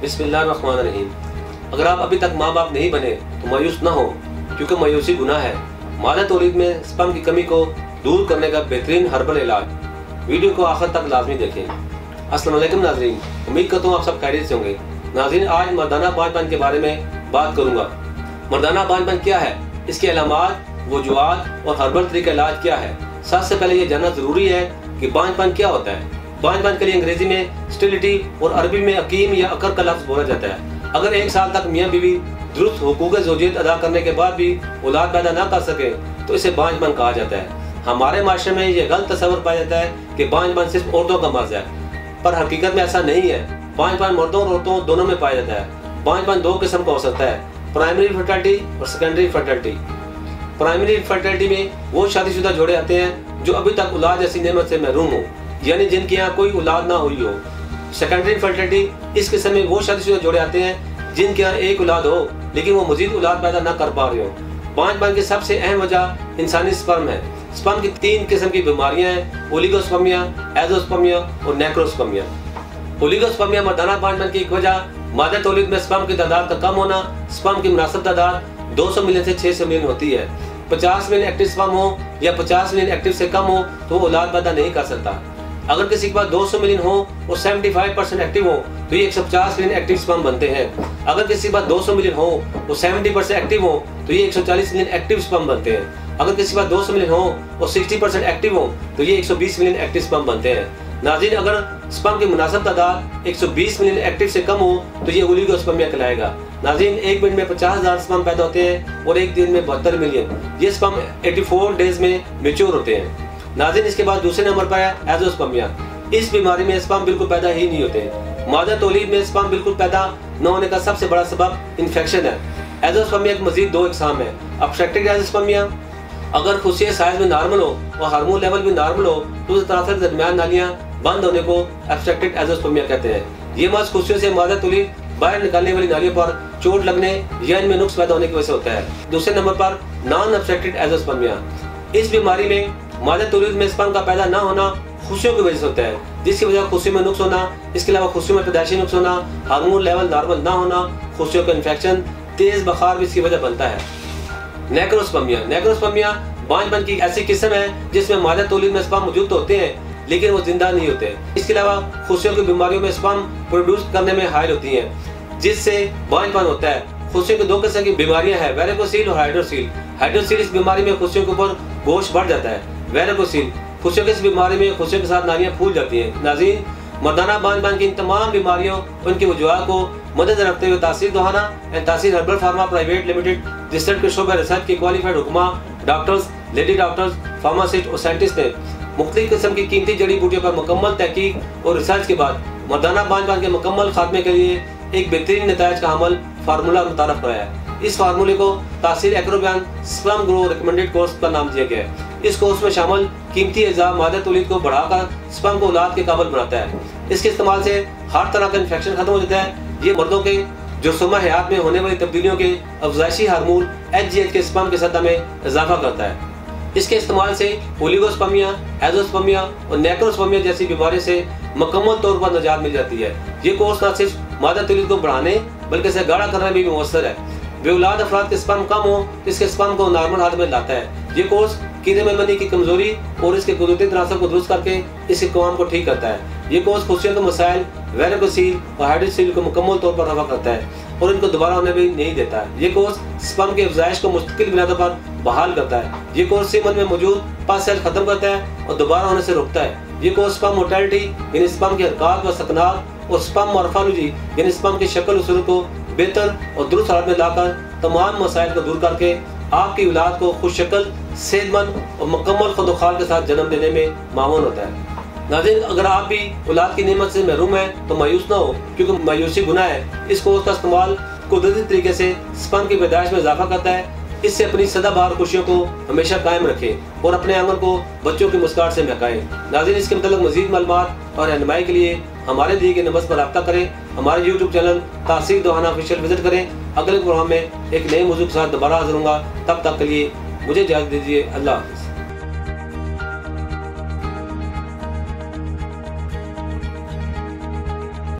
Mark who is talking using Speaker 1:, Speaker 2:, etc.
Speaker 1: बिस्मिल्लाहिर्रहमानिर्रहीम। अगर आप अभी तक माँ बाप नहीं बने तो मायूस ना हो, क्योंकि मायूसी गुनाह है। मादा तौलीद में स्पर्म की कमी को दूर करने का बेहतरीन हर्बल इलाज। वीडियो को आखिर तक लाजमी देखें। अस्सलाम वालेकुम नाज़रीन, उम्मीद करता हूँ आप सब खैरियत से होंगे। नाज़रीन, आज मर्दाना बांझपन के बारे में बात करूँगा। मर्दाना बांझपन क्या है, इसके अलामात, वजूहात और हर्बल तरीका इलाज क्या है। सबसे पहले ये जानना जरूरी है कि बांझपन क्या होता है। बांझपन के लिए अंग्रेजी में स्टेरिलिटी और अरबी में अकीम या अकर का लफ्ज़ बोला जाता है। अगर 1 साल तक मियाँ बीवी दुरुस्त हुकूक ज़ौजियत अदा करने के बाद भी औलाद पैदा ना कर सके तो इसे बांझपन कहा जाता है। हमारे माशरे में ये गलत तस्वर पाया जाता है कि बांझपन सिर्फ औरतों का मर्ज है, पर हकीकत में ऐसा नहीं है। बांझपन मर्दों और औरतों दोनों में पाया जाता है। बांझपन 2 किस्म का हो सकता है, प्राइमरी फर्टिलिटी और सेकेंडरी फर्टिलिटी। प्राइमरी फर्टिलिटी में वो शादीशुदा जोड़े आते हैं जो अभी तक औलाद जैसी नेमत से महरूम हो, यानी जिनके यहाँ कोई औलाद ना हुई हो। सेकेंडरी फर्टिलिटी, इस किस्म में वो शादीशुदा जोड़े आते हैं जिनके यहाँ एक औलाद हो लेकिन वो मजीद औलाद पैदा ना कर पा रहे हो। बांझपन की सबसे अहम वजह इंसानी स्पर्म है। स्पर्म की 3 किस्म की बीमारियां हैं, ओलिगोस्पर्मिया, एज़ोस्पर्मिया और नेक्रोस्पर्मिया। ओलिगोस्पर्मिया मर्दाना बांझपन की एक वजह मादा तौलीद में स्पर्म की तादाद का कम होना। स्पर्म की मुनासिब तादाद 200 मिलियन से 600 मिलियन होती है। 50 मिलियन एक्टिव स्पर्म हो या 50 मिलियन एक्टिव से कम हो तो वो औलाद पैदा नहीं कर सकता। अगर किसी के पास 200 मिलियन हो और 75% एक्टिव हो तो ये 150 मिलियन एक्टिव स्पर्म बनते हैं। अगर किसी के पास 200 मिलियन हो और 70% एक्टिव हो तो ये 140 मिलियन एक्टिव स्पर्म बनते हैं। अगर किसी के पास 200 मिलियन हो और 60% एक्टिव हो तो ये 120 मिलियन एक्टिव स्पर्म बनते हैं। नाज़रीन, अगर स्पर्म की मुनासिब तादाद 120 मिलियन एक्टिव से कम हो तो ये ओलिगोस्पर्मिया कहलाएगा। नाज़रीन, 1 मिनट में 50,000 स्पर्म पैदा होते हैं और एक दिन में 72 मिलियन। ये स्पर्म 84 डेज में मैच्योर होते हैं। नाज़रीन, इसके बाद दूसरे नंबर पर है एज़ोस्पर्मिया। इस बीमारी में स्पर्म बिल्कुल पैदा ही नहीं होते। मादा तौलीद में स्पर्म बिल्कुल पैदा न होने का सबसे बड़ा सबब इन्फेक्शन है। एज़ोस्पर्मिया के मजीद 2 इकसाम है, ऑब्स्ट्रक्टिव एज़ोस्पर्मिया। अगर खुशिया साइज में नॉर्मल हो और हार्मोन लेवल भी नॉर्मल हो तो उस तरह से दरमियान नालियाँ बंद होने को ऑब्स्ट्रक्टिव एज़ोस्पर्मिया कहते हैं। ये मर्ज खुशियों से मादा तौलीद बाहर निकालने वाली नालियों पर चोट लगने या इनमें नुक्स पैदा होने की वजह से होता है। दूसरे नंबर पर नॉन ऑब्स्ट्रक्टिव एज़ोस्पर्मिया। इस बीमारी में मादा तौलीद में स्पर्म का पैदा ना होना खुशियों की वजह से होता है, जिसकी वजह खुशियों में नुक्स होना। इसके अलावा खुशियों में पैदाइशी नुक्स होना, हार्मोन लेवल नॉर्मल ना होना, खुशियों का इन्फेक्शन, तेज बुखार भी इसकी वजह बनता है। नेक्रोस्पर्मिया। नेक्रोस्पर्मिया बांझपन की ऐसी किस्म है जिसमें मादा तौलीद में स्पर्म मौजूद होते हैं लेकिन वो जिंदा नहीं होते। इसके अलावा खुशियों की बीमारियों में स्पर्म प्रोड्यूस करने में हाइल होती है, जिससे बांझपन होता है। खुशियों की 2 किस्म की बीमारियां हैं, वेरिकोसील और हाइड्रोसील। हाइड्रोसील इस बीमारी में खुशियों के ऊपर गोश्त बढ़ जाता है। वेरिकोसील खुशियों की इस बीमारी में खुशियों के साथ नालियां फूल जाती हैं। नाज़रीन, मर्दाना बांझपन की इन तमाम बीमारियों उनकी वजूहात को मद्देनजर रखते हुए तासीर दोहाना एंड तासीर herbal pharma private limited research के शोबे रिसर्च की क्वालिफाइड हुक्मा, डॉक्टर्स, लेडी डॉक्टर्स, फार्मासिस्ट और साइंटिस्ट ने मुख्तलिफ किस्म की कीमती जड़ी बूटियों पर मुकम्मल तहकीक और रिसर्च के बाद मर्दाना बांझपन के मुकम्मल खात्मे के लिए एक बेहतरीन नतायज का अमल फार्मूला मुतारफ कराया है। इस फार्मूले को तासीर एक्रोबैन स्पर्म ग्रो रिकमेंडेड कोर्स का नाम दिया गया है। इस कोर्स में शामिल कीमती अज़ा मादा तौलीद को बढ़ाकर स्पर्म को औलाद के काबिल बनाता है। इसके इस्तेमाल से हर तरह का इन्फेक्शन खत्म हो जाता है। ये मर्दों के जुस्म हयात में होने वाली तब्दीलियों के अफजाइशी हार्मोन HGH के स्पर्म की सतह में इजाफा करता है। इसके इस्तेमाल से ओलिगोस्पर्मिया, एज़ोस्पर्मिया और नेक्रोस्पर्मिया जैसी बीमारी से मुकम्मल तौर पर निजात मिल जाती है। ये कोर्स न सिर्फ मादा तौलीद को बढ़ाने बल्कि इसे गाढ़ा करने में भी मुअस्सर है। बेऔलाद अफराद के स्पर्म कम हो तो इसके स्पर्म को नॉर्मल हालत में लाता है। ये कोर्स कीड़े मेमनी की कमजोरी और इसके कुदरती तनासब को दुरुस्त करके इसके कवाम को ठीक करता है। ये कोर्स खुशियों के मसाइल, वेरिकोसील और हाइड्रोसील को मुकम्मल तौर पर रफा करता है और इनको दोबारा होने भी नहीं देता है। ये कोर्स स्पर्म के अफजाइश को मुस्तकिल बुनियादों पर बहाल करता है। ये कोर्स सीमन में मौजूद पस सेल खत्म करता है और दोबारा होने से रोकता है। ये कोर्स स्पर्म मोर्टेलिटी यानी स्पर्म की हरकत व सकनात और स्पर्म मॉर्फोलॉजी यानी स्पर्म की शक्ल और सूरत को बेहतर और दुरुस्त हालत में लाकर तमाम मसाइल को दूर करके आपकी औलाद को खुश शक्ल, सेहतमंद और मुकम्मल खुदोखाल के साथ जन्म देने में मामून होता है। नाज़रीन, अगर आप भी औलाद की नेमत से महरूम हैं तो मायूस ना हो, क्योंकि मायूसी गुनाह है। इस कोर्स का इस्तेमाल कुदरती तरीके से स्पर्म की पैदाइश में इजाफा करता है। इससे अपनी सदाबहार खुशियों को हमेशा कायम रखें और अपने आंगन को बच्चों की मुस्कुराहट से महकाएं। नाज़रीन, इसके मतलब मज़ीद मालूमात और रहनुमाई के लिए हमारे दिए गए नंबर पर रब्ता करें। हमारे YouTube चैनल तासीर दोहाना ऑफिशियल विजिट करें। अगले प्रोग्राम में एक नए मौजूद के साथ दोबारा हाजिर होऊंगा। तब तक के लिए मुझे इजाज़त दीजिए। अल्लाह हाफ़िज़।